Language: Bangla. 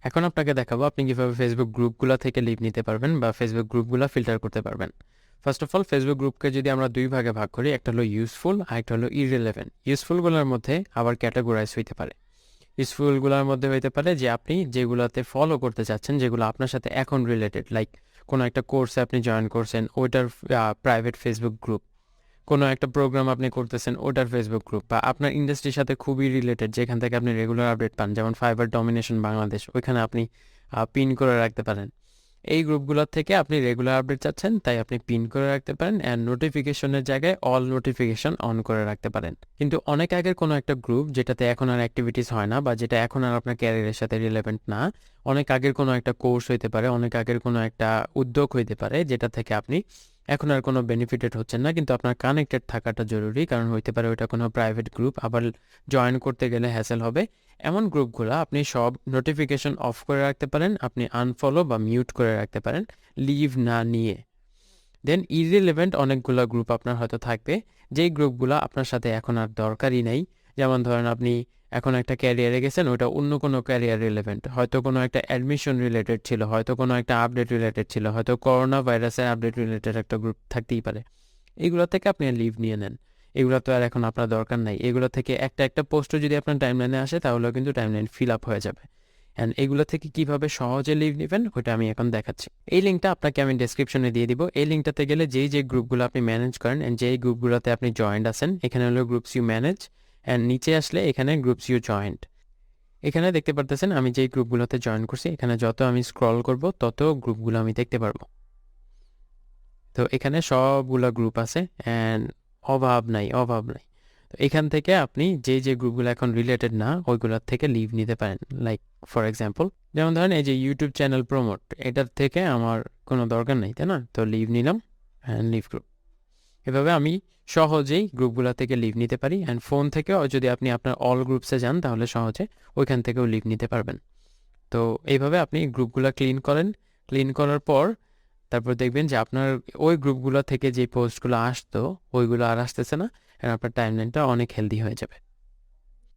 এখন আপনাকে দেখাবো আপনি কিভাবে ফেসবুক গ্রুপগুলো থেকে লিভ নিতে পারবেন বা ফেসবুক গ্রুপগুলো ফিল্টার করতে পারবেন। ফার্স্ট অফ অল ফেসবুক গ্রুপকে যদি আমরা দুই ভাগে ভাগ করি, একটা হলো ইউজফুল আর একটা হলো ইররিলেভেন্ট। ইউজফুলগুলোর মধ্যে আবার ক্যাটাগরাইজ হইতে পারে। ইউজফুলগুলোর মধ্যে হইতে পারে যে আপনি যেগুলোতে ফলো করতে চাচ্ছেন, যেগুলো আপনার সাথে এখন রিলেটেড, লাইক কোনো একটা কোর্সে আপনি জয়েন করছেন ওইটার প্রাইভেট ফেসবুক গ্রুপ, কোনো একটা প্রোগ্রাম আপনি করতেছেন ওটার ফেসবুক গ্রুপ, বা আপনার ইন্ডাস্ট্রির সাথে খুবই রিলেটেড যেখান থেকে আপনি রেগুলার আপডেট পান, যেমন ফাইবার ডমিনেশন বাংলাদেশ, ওইখানে আপনি পিন করে রাখতে পারেন। এই গ্রুপগুলোর থেকে আপনি রেগুলার আপডেট চাচ্ছেন, তাই আপনি পিন করে রাখতে পারেন অ্যান্ড নোটিফিকেশনের জায়গায় অল নোটিফিকেশন অন করে রাখতে পারেন। কিন্তু অনেক আগের কোনো একটা গ্রুপ যেটাতে এখন আর অ্যাক্টিভিটিস হয় না বা যেটা এখন আর আপনার ক্যারিয়ারের সাথে রিলেভেন্ট না, অনেক আগের কোনো একটা কোর্স হইতে পারে, অনেক আগের কোনো একটা উদ্যোগ হইতে পারে যেটা থেকে আপনি এখন আর কোনো বেনিফিটেড হচ্ছেন না, কিন্তু আপনার কানেক্টেড থাকাটা জরুরি, কারণ হইতে পারে ওইটা কোনো প্রাইভেট গ্রুপ, আবার জয়েন করতে গেলে হ্যাসেল হবে। এমন গ্রুপগুলো আপনি সব নোটিফিকেশন অফ করে রাখতে পারেন, আপনি আনফলো বা মিউট করে রাখতে পারেন লিভ না নিয়ে। দেন ইররিলেভেন্ট অনেকগুলো গ্রুপ আপনার হয়তো থাকবে, যেই গ্রুপগুলো আপনার সাথে এখন আর দরকারই নেই। যেমন ধরেন আপনি এখন একটা ক্যারিয়ারে গেছেন, ওটা অন্য কোনো ক্যারিয়ার রিলেভেন্ট, হয়তো কোনো একটা অ্যাডমিশন রিলেটেড ছিল, হয়তো কোনো একটা আপডেট রিলেটেড ছিল, হয়তো করোনা ভাইরাসের আপডেট রিলেটেড একটা গ্রুপ থাকতেই পারে। এইগুলো থেকে আপনি লিভ নিয়ে নেন, এগুলো তো আর এখন আপনার দরকার নাই। এগুলো থেকে একটা একটা পোস্টও যদি আপনার টাইমলাইনে আসে তাহলেও কিন্তু টাইমলাইন ফিল আপ হয়ে যাবে। অ্যান্ড এগুলো থেকে কিভাবে সহজে লিভ নেবেন ওইটা আমি এখন দেখাচ্ছি। এই লিঙ্কটা আপনাকে আমি ডেসক্রিপশনে দিয়ে দিব। এই লিঙ্কটাতে গেলে যেই যে গ্রুপগুলো আপনি ম্যানেজ করেন অ্যান্ড যেই গ্রুপগুলোতে আপনি জয়েন্ট আছেন, এখানে হলো গ্রুপস ইউ ম্যানেজ, অ্যান্ড নিচে আসলে এখানে গ্রুপস ইউ জয়েন্ট। এখানে দেখতে পারতেছেন আমি যেই গ্রুপগুলোতে জয়েন করছি, এখানে যত আমি স্ক্রল করব তত গ্রুপগুলো আমি দেখতে পারবো। তো এখানে সবগুলো গ্রুপ আছে অ্যান্ড অভাব নাই, অভাব নাই। তো এখান থেকে আপনি যে গ্রুপগুলো এখন রিলেটেড না ওইগুলোর থেকে লিভ নিতে পারেন। লাইক ফর এক্সাম্পল, যেমন ধরেন এই যে ইউটিউব চ্যানেল প্রমোট, এটার থেকে আমার কোনো দরকার নেই, তাই না? তো লিভ নিলাম অ্যান্ড লিভ গ্রুপ। এভাবে আমি সহজেই গ্রুপগুলো থেকে লিভ নিতে পারি। অ্যান্ড ফোন থেকেও যদি আপনি আপনার অল গ্রুপসে যান তাহলে সহজে ওইখান থেকেও লিভ নিতে পারবেন। তো এইভাবে আপনি গ্রুপগুলো ক্লিন করেন। ক্লিন করার পর তারপর দেখবেন যে আপনার ওই গ্রুপগুলো থেকে যে পোস্টগুলো আসতো ওইগুলো আর আসতেছে না, আর আপনার টাইমলাইনটা অনেক হেলদি হয়ে যাবে।